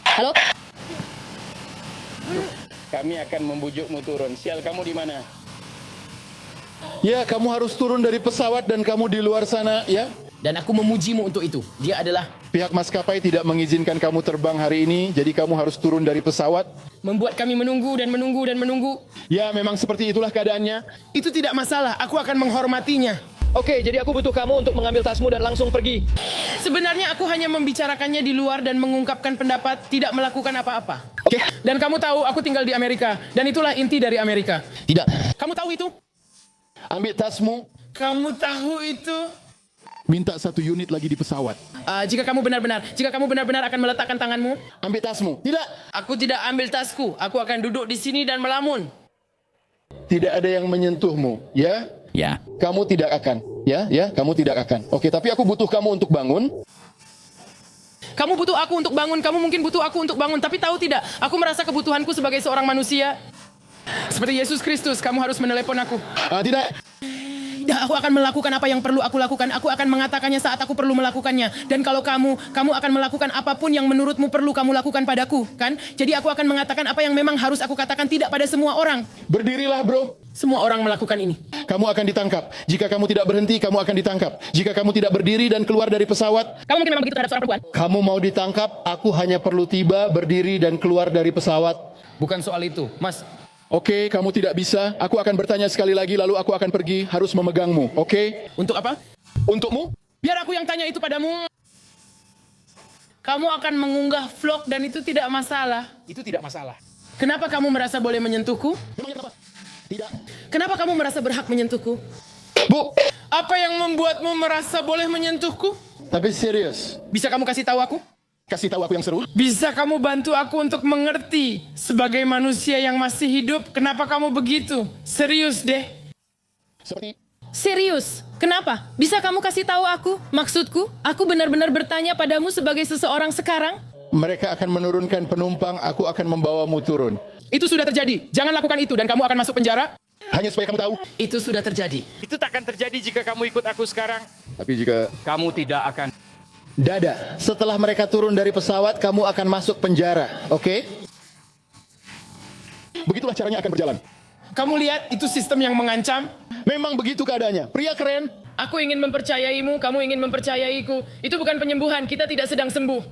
Halo? Kami akan membujukmu turun. Sial, kamu di mana? Ya, kamu harus turun dari pesawat dan kamu di luar sana, ya. Dan aku memujimu untuk itu. Dia adalah Pihak maskapai tidak mengizinkan kamu terbang hari ini, jadi kamu harus turun dari pesawat. membuat kami menunggu dan menunggu dan menunggu. Ya, memang seperti itulah keadaannya. Itu tidak masalah, aku akan menghormatinya. Oke, jadi aku butuh kamu untuk mengambil tasmu dan langsung pergi. Sebenarnya aku hanya membicarakannya di luar dan mengungkapkan pendapat, tidak melakukan apa-apa. Oke. Dan kamu tahu aku tinggal di Amerika, dan itulah inti dari Amerika. Tidak. Kamu tahu itu? Ambil tasmu, Kamu tahu itu? minta 1 unit lagi di pesawat. Jika kamu benar-benar akan meletakkan tanganmu, Ambil tasmu. Tidak. aku tidak ambil tasku. Aku akan duduk di sini dan melamun. Tidak ada yang menyentuhmu, ya? Ya. Kamu tidak akan, ya, kamu tidak akan. Oke, tapi aku butuh kamu untuk bangun. Kamu butuh aku untuk bangun, kamu mungkin butuh aku untuk bangun, tapi tahu tidak, aku merasa kebutuhanku sebagai seorang manusia. Seperti Yesus Kristus, kamu harus menelepon aku. Tidak. Tidak, aku akan melakukan apa yang perlu aku lakukan. Aku akan mengatakannya saat aku perlu melakukannya. Dan kalau kamu akan melakukan apapun yang menurutmu perlu kamu lakukan padaku, kan? Jadi aku akan mengatakan apa yang memang harus aku katakan, tidak pada semua orang. Berdirilah, bro. Semua orang melakukan ini. Kamu akan ditangkap. Jika kamu tidak berhenti, kamu akan ditangkap. Jika kamu tidak berdiri dan keluar dari pesawat, Kamu mungkin memang begitu terhadap seorang perempuan. kamu mau ditangkap, aku hanya perlu tiba, berdiri, dan keluar dari pesawat. Bukan soal itu, Mas. Oke, kamu tidak bisa. Aku akan bertanya sekali lagi, lalu aku akan pergi, harus memegangmu. Oke? Untuk apa? Untukmu? Biar aku yang tanya itu padamu. Kamu akan mengunggah vlog dan itu tidak masalah. Itu tidak masalah. Kenapa kamu merasa boleh menyentuhku? Memangnya kenapa? Tidak. Kenapa kamu merasa berhak menyentuhku? Bu, Apa yang membuatmu merasa boleh menyentuhku? tapi serius. Bisa kamu kasih tahu aku? Kasih tahu aku yang seru. Bisa kamu bantu aku untuk mengerti sebagai manusia yang masih hidup, kenapa kamu begitu? Serius deh. Seperti Serius, kenapa? Bisa kamu kasih tahu aku? Maksudku, aku benar-benar bertanya padamu sebagai seseorang sekarang. mereka akan menurunkan penumpang, aku akan membawamu turun. Itu sudah terjadi. Jangan lakukan itu dan kamu akan masuk penjara. Hanya supaya kamu tahu. Itu sudah terjadi. Itu takkan terjadi jika kamu ikut aku sekarang. Tapi jika Kamu tidak akan. Dada, setelah mereka turun dari pesawat, kamu akan masuk penjara, oke? Begitulah caranya akan berjalan. Kamu lihat itu sistem yang mengancam. Memang begitu keadaannya. Pria keren. Aku ingin mempercayaimu, kamu ingin mempercayaiku. Itu bukan penyembuhan, kita tidak sedang sembuh.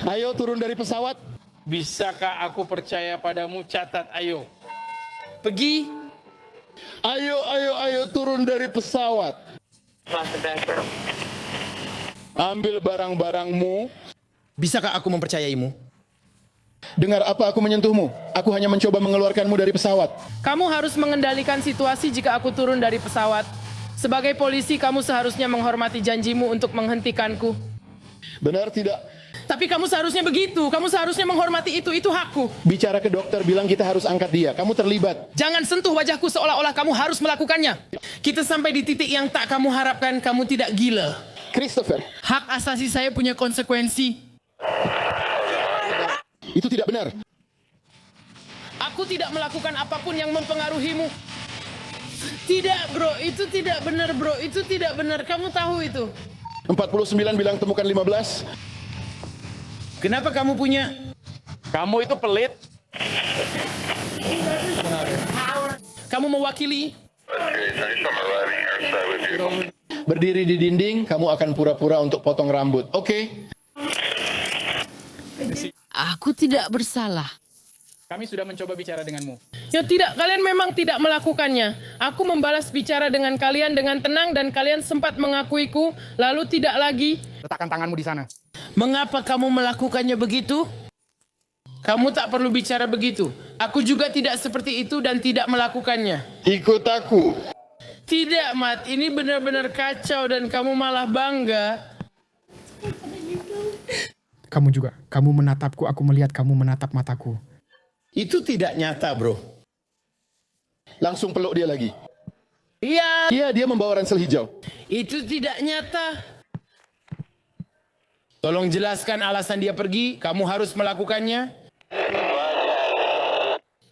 Ayo turun dari pesawat. Bisakah aku percaya padamu? Catat, ayo. Pergi. Ayo turun dari pesawat. Ambil barang-barangmu. Bisakah aku mempercayaimu? Dengar apa aku menyentuhmu. Aku hanya mencoba mengeluarkanmu dari pesawat. Kamu harus mengendalikan situasi jika aku turun dari pesawat. Sebagai polisi, kamu seharusnya menghormati janjimu untuk menghentikanku. Benar tidak? Tapi kamu seharusnya begitu. Kamu seharusnya menghormati itu. Itu hakku. Bicara ke dokter bilang kita harus angkat dia. Kamu terlibat. Jangan sentuh wajahku seolah-olah kamu harus melakukannya. Kita sampai di titik yang tak kamu harapkan. Kamu tidak gila. Christopher, Hak asasi saya punya konsekuensi. itu tidak benar. Aku tidak melakukan apapun yang mempengaruhimu. Tidak, bro. Itu tidak benar, bro. Itu tidak benar. Kamu tahu itu. 49 bilang temukan 15. Kenapa kamu punya? Kamu itu pelit. Kamu mewakili? Berdiri di dinding, kamu akan pura-pura untuk potong rambut. Oke? Aku tidak bersalah. Kami sudah mencoba bicara denganmu. Ya tidak, kalian memang tidak melakukannya. Aku membalas bicara dengan kalian dengan tenang dan kalian sempat mengakuiku, lalu tidak lagi. Letakkan tanganmu di sana. Mengapa kamu melakukannya begitu? Kamu tak perlu bicara begitu. Aku juga tidak seperti itu dan tidak melakukannya. Ikut aku. Tidak, Mat. Ini benar-benar kacau dan kamu malah bangga. Kamu juga. Kamu menatapku, aku melihat kamu menatap mataku. Itu tidak nyata, bro. Langsung peluk dia lagi. Iya, Iya, dia membawa ransel hijau. itu tidak nyata. Tolong jelaskan alasan dia pergi. Kamu harus melakukannya.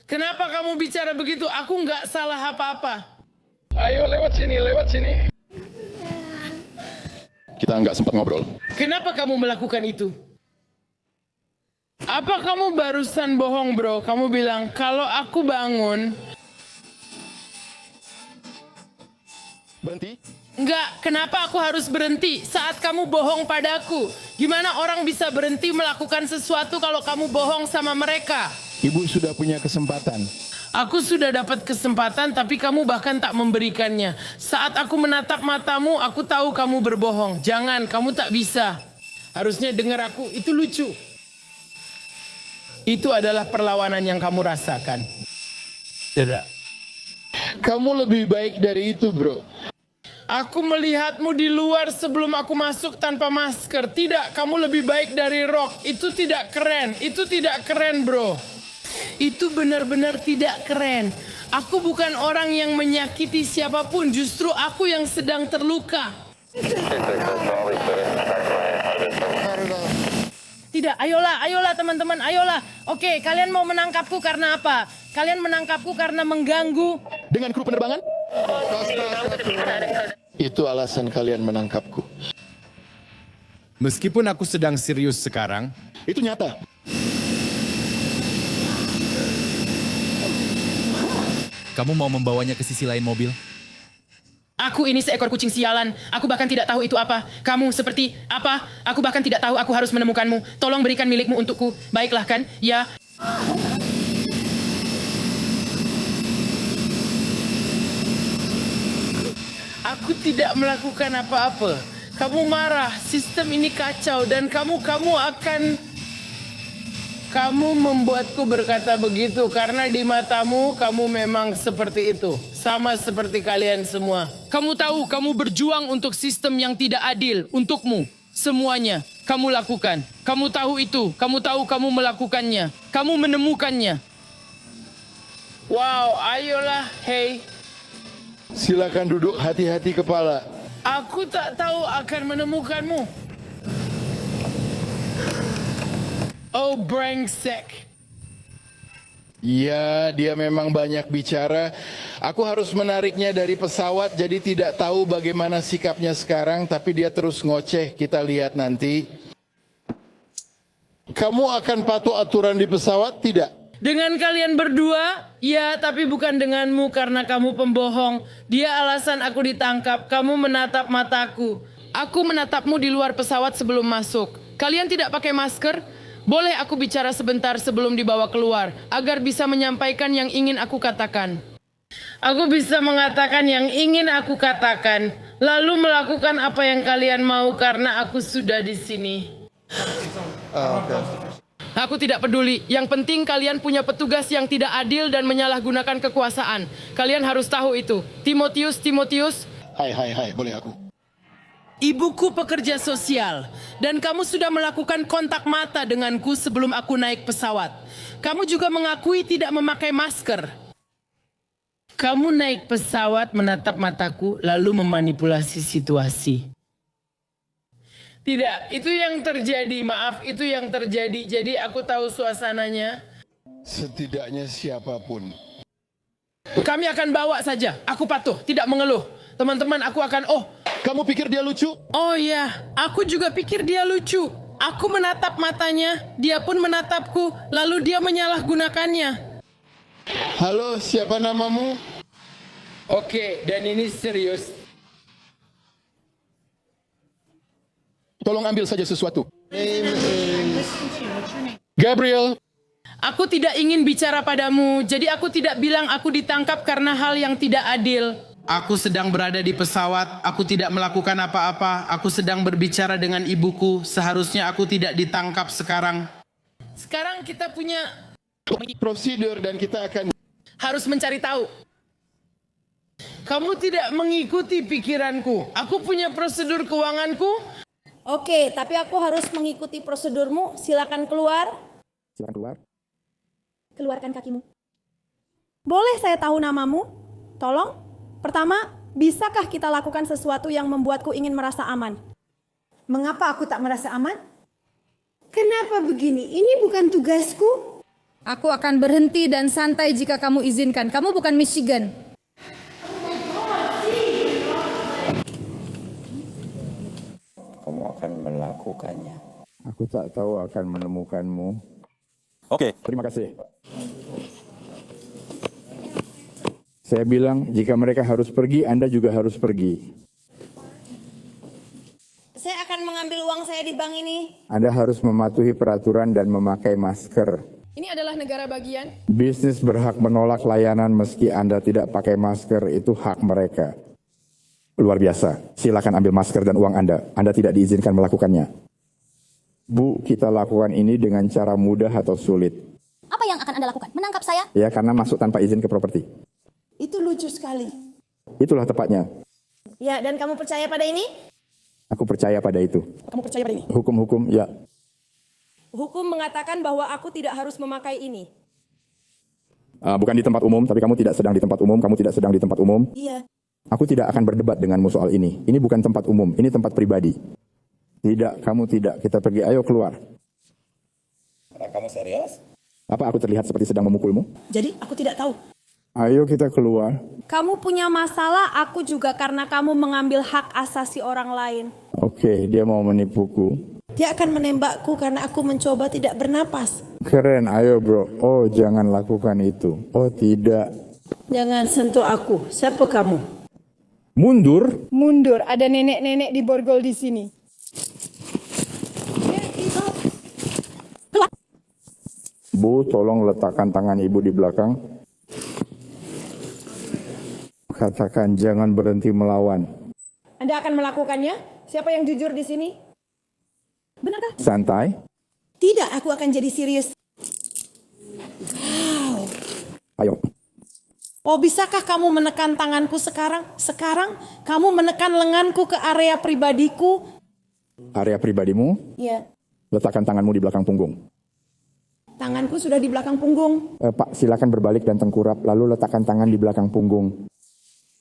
Kenapa kamu bicara begitu? Aku nggak salah apa-apa. Ayo lewat sini. Kita nggak sempat ngobrol. Kenapa kamu melakukan itu? Apa kamu barusan bohong, bro? Kamu bilang kalau aku bangun. Berhenti. Enggak, kenapa aku harus berhenti saat kamu bohong padaku? Gimana orang bisa berhenti melakukan sesuatu kalau kamu bohong sama mereka? Ibu sudah punya kesempatan. Aku sudah dapat kesempatan, tapi kamu bahkan tak memberikannya. Saat aku menatap matamu, aku tahu kamu berbohong. Jangan, kamu tak bisa. Harusnya dengar aku, itu lucu. Itu adalah perlawanan yang kamu rasakan. Tidak. Kamu lebih baik dari itu, bro. Aku melihatmu di luar sebelum aku masuk tanpa masker. Tidak, kamu lebih baik dari Rock. Itu tidak keren. Itu tidak keren, bro. Itu benar-benar tidak keren. Aku bukan orang yang menyakiti siapapun. Justru aku yang sedang terluka. Tidak, ayolah teman-teman, ayolah. Oke, kalian mau menangkapku karena apa? Kalian menangkapku karena mengganggu. Dengan kru penerbangan? Itu alasan kalian menangkapku. Meskipun aku sedang serius sekarang, Itu nyata. Kamu mau membawanya ke sisi lain mobil? Aku ini seekor kucing sialan. Aku bahkan tidak tahu itu apa. Kamu seperti apa? Aku bahkan tidak tahu. Aku harus menemukanmu. Tolong berikan milikmu untukku. Baiklah kan? Ya. Aku tidak melakukan apa-apa. Kamu marah, sistem ini kacau dan kamu membuatku berkata begitu karena di matamu kamu memang seperti itu. Sama seperti kalian semua. Kamu tahu kamu berjuang untuk sistem yang tidak adil untukmu. Semuanya kamu lakukan. Kamu tahu itu. Kamu tahu kamu melakukannya. Kamu menemukannya. Wow, ayolah, hey. Silakan duduk, hati-hati kepala. Aku tak tahu akan menemukanmu. Oh, brengsek. Ya, dia memang banyak bicara. Aku harus menariknya dari pesawat, jadi tidak tahu bagaimana sikapnya sekarang, tapi dia terus ngoceh. Kita lihat nanti. Kamu akan patuh aturan di pesawat? Tidak. Dengan kalian berdua, ya, tapi bukan denganmu karena kamu pembohong. Dia alasan aku ditangkap. Kamu menatap mataku. Aku menatapmu di luar pesawat sebelum masuk. Kalian tidak pakai masker? Boleh aku bicara sebentar sebelum dibawa keluar, agar bisa menyampaikan yang ingin aku katakan. Aku bisa mengatakan yang ingin aku katakan, lalu melakukan apa yang kalian mau karena aku sudah di sini. Aku tidak peduli. Yang penting kalian punya petugas yang tidak adil dan menyalahgunakan kekuasaan. Kalian harus tahu itu. Timotius. Hai, boleh aku? Ibuku pekerja sosial. Dan kamu sudah melakukan kontak mata denganku sebelum aku naik pesawat. Kamu juga mengakui tidak memakai masker. Kamu naik pesawat menatap mataku lalu memanipulasi situasi. Tidak, itu yang terjadi. Maaf, itu yang terjadi. Jadi aku tahu suasananya. Setidaknya siapapun. Kami akan bawa saja. Aku patuh, tidak mengeluh. Teman-teman, aku akan... Kamu pikir dia lucu? Oh ya, aku juga pikir dia lucu. Aku menatap matanya, dia pun menatapku, lalu dia menyalahgunakannya. Halo, siapa namamu? Oke, dan ini serius. Tolong ambil saja sesuatu. Gabriel. Aku tidak ingin bicara padamu, jadi aku tidak bilang aku ditangkap karena hal yang tidak adil. Aku sedang berada di pesawat, aku tidak melakukan apa-apa, aku sedang berbicara dengan ibuku, seharusnya aku tidak ditangkap sekarang. Sekarang kita punya Prosedur dan kita akan... Harus mencari tahu. Kamu tidak mengikuti pikiranku. Aku punya prosedur keuanganku. Oke, tapi aku harus mengikuti prosedurmu. Silakan keluar. Silakan keluar. Keluarkan kakimu. Boleh saya tahu namamu? Tolong. Pertama, bisakah kita lakukan sesuatu yang membuatku ingin merasa aman? Mengapa aku tak merasa aman? Kenapa begini? Ini bukan tugasku. Aku akan berhenti dan santai jika kamu izinkan. Kamu bukan Michigan. Kamu akan melakukannya. Aku tak tahu akan menemukanmu. Oke. Terima kasih. Saya bilang, jika mereka harus pergi, Anda juga harus pergi. Saya akan mengambil uang saya di bank ini. Anda harus mematuhi peraturan dan memakai masker. Ini adalah negara bagian. Bisnis berhak menolak layanan meski Anda tidak pakai masker, itu hak mereka. Luar biasa. Silakan ambil masker dan uang Anda. Anda tidak diizinkan melakukannya. Bu, kita lakukan ini dengan cara mudah atau sulit? Apa yang akan Anda lakukan? Menangkap saya? Ya, karena masuk tanpa izin ke properti. Itu lucu sekali. Itulah tepatnya. Ya, dan kamu percaya pada ini? Aku percaya pada itu. Kamu percaya pada ini? Hukum-hukum, ya. Hukum mengatakan bahwa aku tidak harus memakai ini. Bukan di tempat umum, tapi kamu tidak sedang di tempat umum, kamu tidak sedang di tempat umum. Iya. Aku tidak akan berdebat denganmu soal ini. Ini bukan tempat umum, ini tempat pribadi. Tidak, kamu tidak. Kita pergi, ayo keluar. Kamu serius? Apa aku terlihat seperti sedang memukulmu? Jadi aku tidak tahu. Ayo kita keluar. Kamu punya masalah, aku juga karena kamu mengambil hak asasi orang lain. Oke, dia mau menipuku. Dia akan menembakku karena aku mencoba tidak bernapas. Keren, ayo bro. Oh, jangan lakukan itu. Oh, tidak. Jangan sentuh aku. Siapa kamu? Mundur. Mundur, ada nenek-nenek di borgol di sini. Bu, tolong letakkan tangan ibu di belakang. Katakan jangan berhenti melawan. Anda akan melakukannya? Siapa yang jujur di sini? Benarkah? Santai. Tidak, aku akan jadi serius. Ayo. Oh, bisakah kamu menekan tanganku sekarang? Sekarang kamu menekan lenganku ke area pribadiku. Area pribadimu, Ya, letakkan tanganmu di belakang punggung. tanganku sudah di belakang punggung. Pak, silakan berbalik dan tengkurap, lalu letakkan tangan di belakang punggung.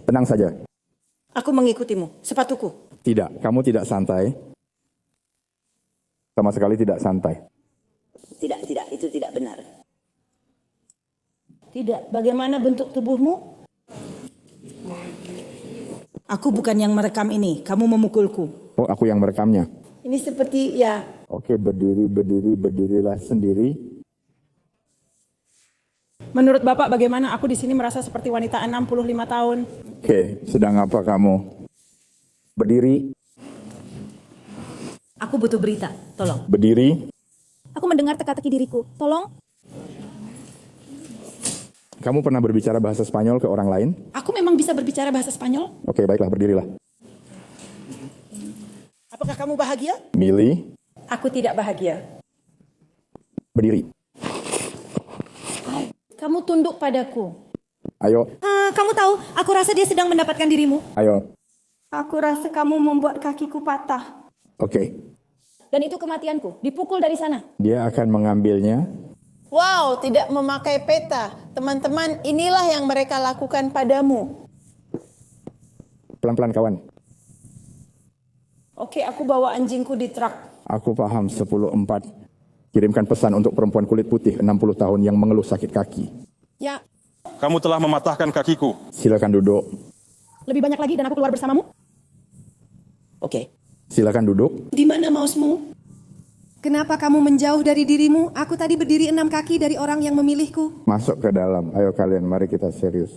Tenang saja. Aku mengikutimu, sepatuku. Tidak, kamu tidak santai. Sama sekali tidak santai. Tidak, itu tidak benar. Tidak, bagaimana bentuk tubuhmu? Aku bukan yang merekam ini, kamu memukulku. Oh, aku yang merekamnya. Ini seperti, ya. Oke, berdirilah sendiri. Menurut Bapak bagaimana aku di sini merasa seperti wanita 65 tahun? Oke, sedang apa kamu? Berdiri. Aku butuh berita, tolong. Berdiri. Aku mendengar teka-teki diriku, tolong. Kamu pernah berbicara bahasa Spanyol ke orang lain? Aku memang bisa berbicara bahasa Spanyol. Oke, baiklah, berdirilah. Apakah kamu bahagia? Milih. Aku tidak bahagia. Berdiri. Kamu tunduk padaku. Ayo, Kamu tahu, aku rasa dia sedang mendapatkan dirimu. ayo. Aku rasa kamu membuat kakiku patah. Oke, Dan itu kematianku, dipukul dari sana. dia akan mengambilnya. Wow, tidak memakai peta. Teman-teman, inilah yang mereka lakukan padamu. Pelan-pelan kawan. Oke, aku bawa anjingku di truk. Aku paham 10.4. Kirimkan pesan untuk perempuan kulit putih 60 tahun yang mengeluh sakit kaki. Ya, Kamu telah mematahkan kakiku. Silakan duduk. lebih banyak lagi dan aku keluar bersamamu. Oke. Silakan duduk. Di mana mousemu? Kenapa kamu menjauh dari dirimu? Aku tadi berdiri 6 kaki dari orang yang memilihku. Masuk ke dalam. Ayo kalian, mari kita serius.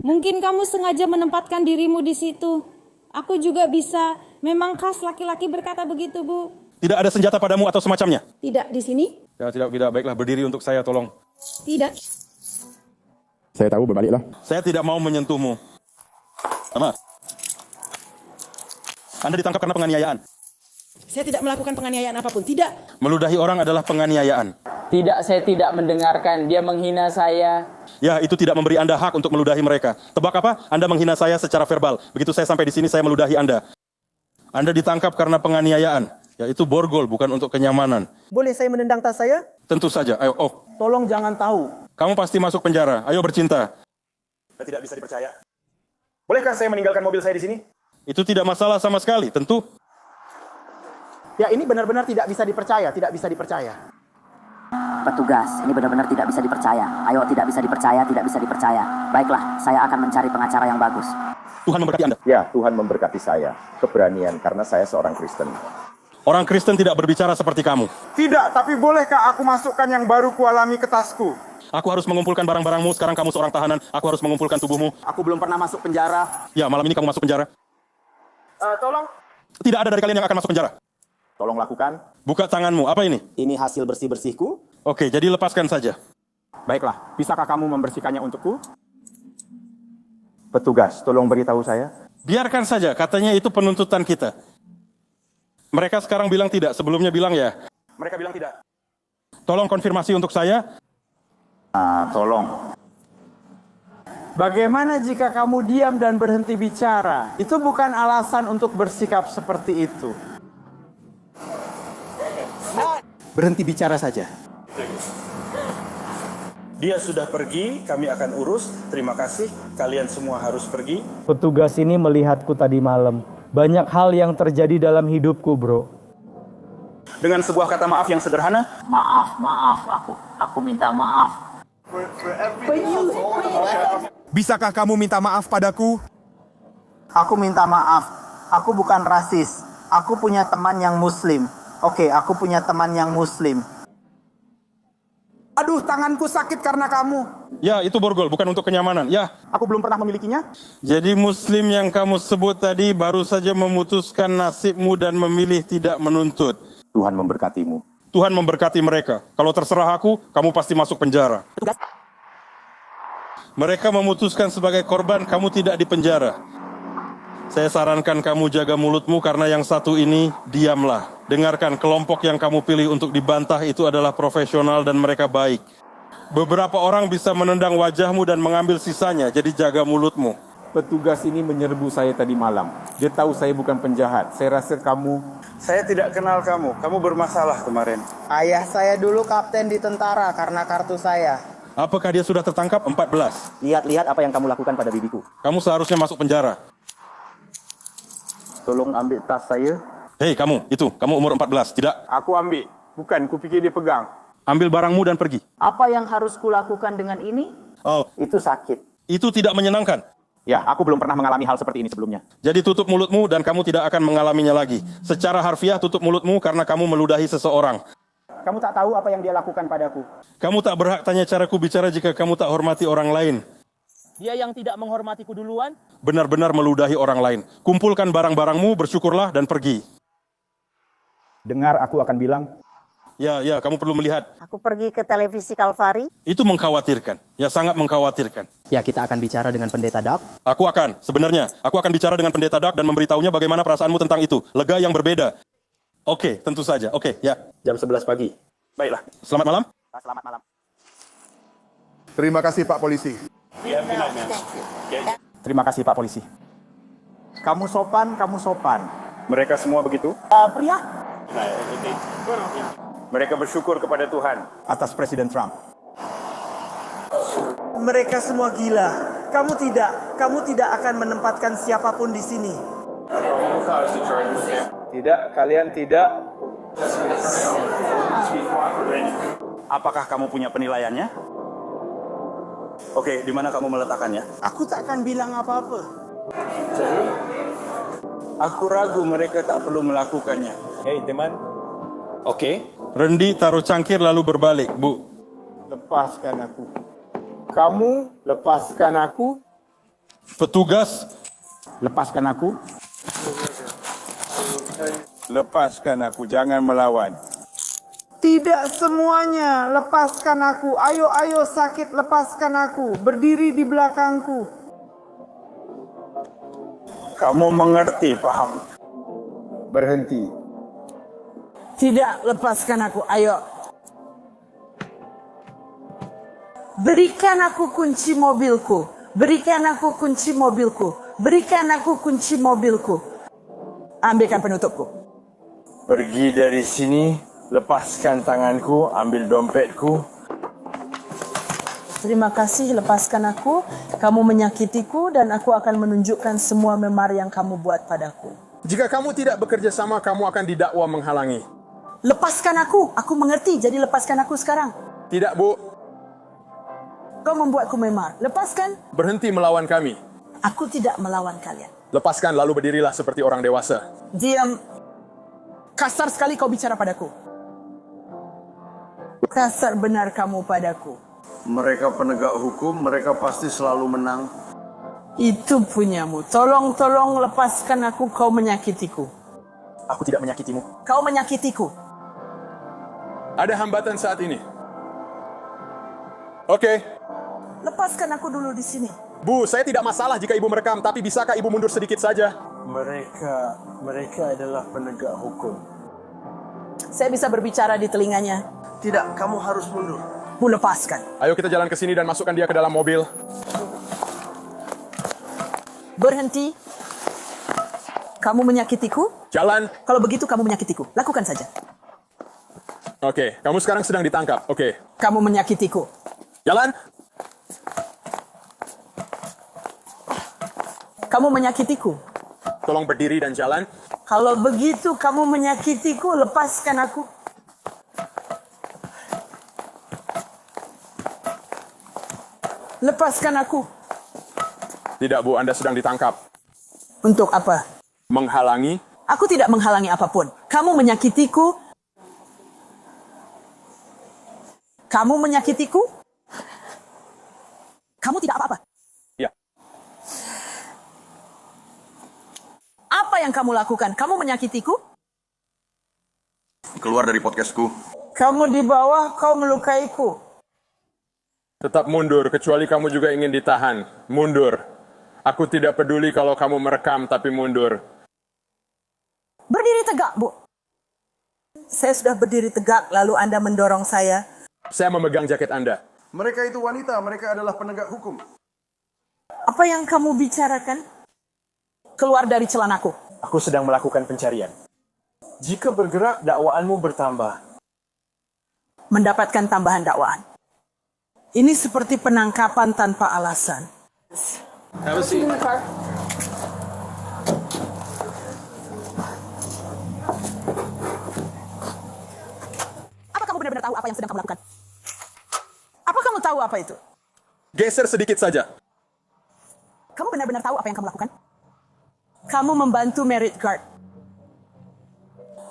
Mungkin kamu sengaja menempatkan dirimu di situ. Aku juga bisa. Memang khas laki-laki berkata begitu, Bu. Tidak ada senjata padamu atau semacamnya. Tidak di sini? Tidak, baiklah, berdiri untuk saya, tolong. Tidak. Saya tahu, berbaliklah. Saya tidak mau menyentuhmu. Sama. Anda ditangkap karena penganiayaan. Saya tidak melakukan penganiayaan apapun. Tidak. Meludahi orang adalah penganiayaan. Tidak, saya tidak mendengarkan. Dia menghina saya. Ya, itu tidak memberi Anda hak untuk meludahi mereka. Tebak apa? Anda menghina saya secara verbal. Begitu saya sampai di sini, saya meludahi Anda. Anda ditangkap karena penganiayaan. Ya, itu borgol, bukan untuk kenyamanan. Boleh saya menendang tas saya? Tentu saja. Ayo, Tolong jangan tahu. kamu pasti masuk penjara. Ayo bercinta. Saya tidak bisa dipercaya. Bolehkah saya meninggalkan mobil saya di sini? Itu tidak masalah sama sekali, tentu. Ya, ini benar-benar tidak bisa dipercaya, tidak bisa dipercaya. Petugas, ini benar-benar tidak bisa dipercaya. Ayo, tidak bisa dipercaya, tidak bisa dipercaya. Baiklah, saya akan mencari pengacara yang bagus. Tuhan memberkati Anda. Ya, Tuhan memberkati saya. Keberanian, karena saya seorang Kristen. Orang Kristen tidak berbicara seperti kamu. Tidak, tapi bolehkah aku masukkan yang baru kualami ke tasku? Aku harus mengumpulkan barang-barangmu, sekarang kamu seorang tahanan, aku harus mengumpulkan tubuhmu. Aku belum pernah masuk penjara. Ya, malam ini kamu masuk penjara. Tolong. Tidak ada dari kalian yang akan masuk penjara. Tolong lakukan. Buka tanganmu, apa ini? Ini hasil bersih-bersihku. Oke, jadi lepaskan saja. Baiklah, bisakah kamu membersihkannya untukku? Petugas, tolong beritahu saya. Biarkan saja, katanya itu penuntutan kita. Mereka sekarang bilang tidak, sebelumnya bilang ya. Mereka bilang tidak. Tolong konfirmasi untuk saya. Tolong. Bagaimana jika kamu diam dan berhenti bicara? Itu bukan alasan untuk bersikap seperti itu. Berhenti bicara saja. Dia sudah pergi, kami akan urus. Terima kasih, kalian semua harus pergi. Petugas ini melihatku tadi malam. Banyak hal yang terjadi dalam hidupku, bro. Dengan sebuah kata maaf yang sederhana. Maaf, aku minta maaf. Bisakah kamu minta maaf padaku? Aku minta maaf. Aku bukan rasis. Aku punya teman yang muslim. Oke, aku punya teman yang muslim. Aduh, tanganku sakit karena kamu. Ya, itu borgol, bukan untuk kenyamanan. Ya, aku belum pernah memilikinya. Jadi muslim yang kamu sebut tadi baru saja memutuskan nasibmu dan memilih tidak menuntut. Tuhan memberkatimu. Tuhan memberkati mereka. Kalau terserah aku, kamu pasti masuk penjara. Mereka memutuskan sebagai korban, kamu tidak di penjara. Saya sarankan kamu jaga mulutmu karena yang satu ini, diamlah. Dengarkan, kelompok yang kamu pilih untuk dibantah itu adalah profesional dan mereka baik. Beberapa orang bisa menendang wajahmu dan mengambil sisanya, jadi jaga mulutmu. Petugas ini menyerbu saya tadi malam. Dia tahu saya bukan penjahat. Saya rasa kamu... Saya tidak kenal kamu. Kamu bermasalah kemarin. Ayah saya dulu kapten di tentara karena kartu saya. Apakah dia sudah tertangkap? 14. Lihat-lihat apa yang kamu lakukan pada bibiku. Kamu seharusnya masuk penjara. Tolong ambil tas saya. Hei kamu, itu. Kamu umur 14, tidak? Aku ambil. Bukan, kupikir dia pegang. Ambil barangmu dan pergi. Apa yang harus kulakukan dengan ini? Oh, itu sakit. Itu tidak menyenangkan. Ya, aku belum pernah mengalami hal seperti ini sebelumnya. Jadi tutup mulutmu dan kamu tidak akan mengalaminya lagi. Secara harfiah tutup mulutmu karena kamu meludahi seseorang. Kamu tak tahu apa yang dia lakukan padaku. Kamu tak berhak tanya caraku bicara jika kamu tak hormati orang lain. Dia yang tidak menghormatiku duluan. Benar-benar meludahi orang lain. Kumpulkan barang-barangmu, bersyukurlah dan pergi. Dengar, aku akan bilang. Ya, kamu perlu melihat. Aku pergi ke televisi Kalvari. Itu mengkhawatirkan. Ya, sangat mengkhawatirkan. Ya, kita akan bicara dengan pendeta Doug. Aku akan bicara dengan pendeta Doug dan memberitahunya bagaimana perasaanmu tentang itu. Lega yang berbeda. Oke, tentu saja. Oke, ya. Jam 11 pagi. Baiklah. Selamat malam. Selamat malam. Terima kasih, Pak Polisi. Terima kasih, Pak Polisi. Kamu sopan. Mereka semua begitu? Pria. Mereka bersyukur kepada Tuhan. Atas Presiden Trump. Mereka semua gila. Kamu tidak akan menempatkan siapapun di sini. Tidak, kalian tidak. Apakah kamu punya penilaiannya? Oke, di mana kamu meletakkannya? Aku tak akan bilang apa-apa. Aku ragu mereka tak perlu melakukannya. Hei teman. Oke. Rendi taruh cangkir lalu berbalik, Bu. Lepaskan aku. Kamu lepaskan aku. Petugas. Lepaskan aku. Lepaskan aku, jangan melawan. Tidak semuanya, lepaskan aku. Ayo sakit, lepaskan aku. Berdiri di belakangku. Kamu mengerti, paham? Berhenti. Tidak, lepaskan aku. Ayo. Berikan aku kunci mobilku. Berikan aku kunci mobilku. Berikan aku kunci mobilku. Ambilkan penutupku. Pergi dari sini. Lepaskan tanganku, ambil dompetku. Terima kasih, lepaskan aku. Kamu menyakitiku dan aku akan menunjukkan semua memar yang kamu buat padaku. Jika kamu tidak bekerja sama, kamu akan didakwa menghalangi. Lepaskan aku mengerti, jadi lepaskan aku sekarang. Tidak, Bu. Kau membuatku memar. Lepaskan. Berhenti melawan kami. Aku tidak melawan kalian. Lepaskan lalu berdirilah seperti orang dewasa. Diam. Kasar sekali kau bicara padaku. Kasar benar kamu padaku. Mereka penegak hukum, mereka pasti selalu menang. Itu punyamu. Tolong lepaskan aku, kau menyakitiku. Aku tidak menyakitimu. Kau menyakitiku. Ada hambatan saat ini. Oke. Lepaskan aku dulu di sini. Bu, saya tidak masalah jika ibu merekam, tapi bisakah ibu mundur sedikit saja? Mereka adalah penegak hukum. Saya bisa berbicara di telinganya. Tidak, kamu harus mundur. Bu, lepaskan. Ayo kita jalan ke sini dan masukkan dia ke dalam mobil. Berhenti. Kamu menyakitiku? Jalan. Kalau begitu kamu menyakitiku. Lakukan saja. Oke, kamu sekarang sedang ditangkap. Oke. Kamu menyakitiku. Jalan. Kamu menyakitiku. Tolong berdiri dan jalan. Kalau begitu kamu menyakitiku, lepaskan aku. Lepaskan aku. Tidak, Bu, Anda sedang ditangkap. Untuk apa? Menghalangi. Aku tidak menghalangi apapun. Kamu menyakitiku. Kamu menyakitiku. Kamu tidak apa-apa. Ya. Apa yang kamu lakukan? Kamu menyakitiku? Keluar dari podcastku. Kamu di bawah, kau melukaiku. Tetap mundur, kecuali kamu juga ingin ditahan. Mundur. Aku tidak peduli kalau kamu merekam, tapi mundur. Berdiri tegak, Bu. Saya sudah berdiri tegak, lalu Anda mendorong saya. Saya memegang jaket Anda. Mereka itu wanita, mereka adalah penegak hukum. Apa yang kamu bicarakan? Keluar dari celanaku. Aku sedang melakukan pencarian. Jika bergerak, dakwaanmu bertambah. Mendapatkan tambahan dakwaan. Ini seperti penangkapan tanpa alasan. Have a seat. Apa kamu benar-benar tahu apa yang sedang kamu lakukan? Apa kamu tahu apa itu? Geser sedikit saja. Kamu benar-benar tahu apa yang kamu lakukan? Kamu membantu Merit Guard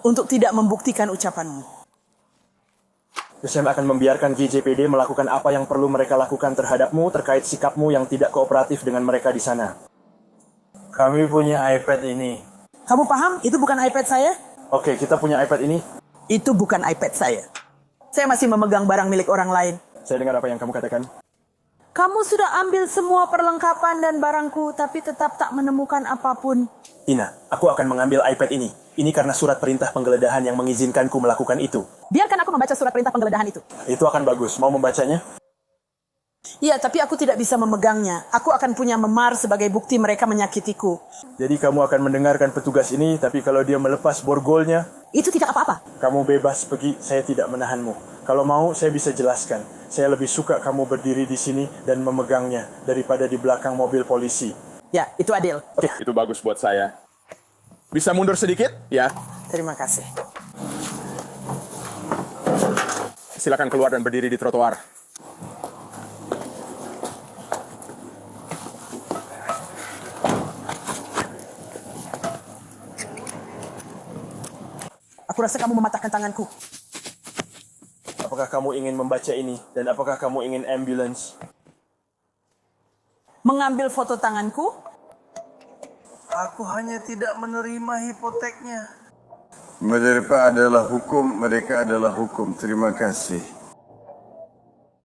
untuk tidak membuktikan ucapanmu. Saya akan membiarkan GJPD melakukan apa yang perlu mereka lakukan terhadapmu terkait sikapmu yang tidak kooperatif dengan mereka di sana. Kami punya iPad ini. Kamu paham? Itu bukan iPad saya. Oke, kita punya iPad ini. Itu bukan iPad saya. Saya masih memegang barang milik orang lain. Saya dengar apa yang kamu katakan. Kamu sudah ambil semua perlengkapan dan barangku, tapi tetap tak menemukan apapun. Ina, aku akan mengambil iPad ini. Ini karena surat perintah penggeledahan yang mengizinkanku melakukan itu. Biarkan aku membaca surat perintah penggeledahan itu. Itu akan bagus. Mau membacanya? Iya, tapi aku tidak bisa memegangnya. Aku akan punya memar sebagai bukti mereka menyakitiku. Jadi kamu akan mendengarkan petugas ini, tapi kalau dia melepas borgolnya, itu tidak apa-apa. Kamu bebas pergi, saya tidak menahanmu. Kalau mau, saya bisa jelaskan. Saya lebih suka kamu berdiri di sini dan memegangnya daripada di belakang mobil polisi. Ya, itu adil. Oke, itu bagus buat saya. Bisa mundur sedikit? Ya. Terima kasih. Silakan keluar dan berdiri di trotoar. Aku rasa kamu mematahkan tanganku. Apakah kamu ingin membaca ini? Dan apakah kamu ingin ambulans? Mengambil foto tanganku? Aku hanya tidak menerima hipoteknya. Mereka adalah hukum, mereka adalah hukum. Terima kasih.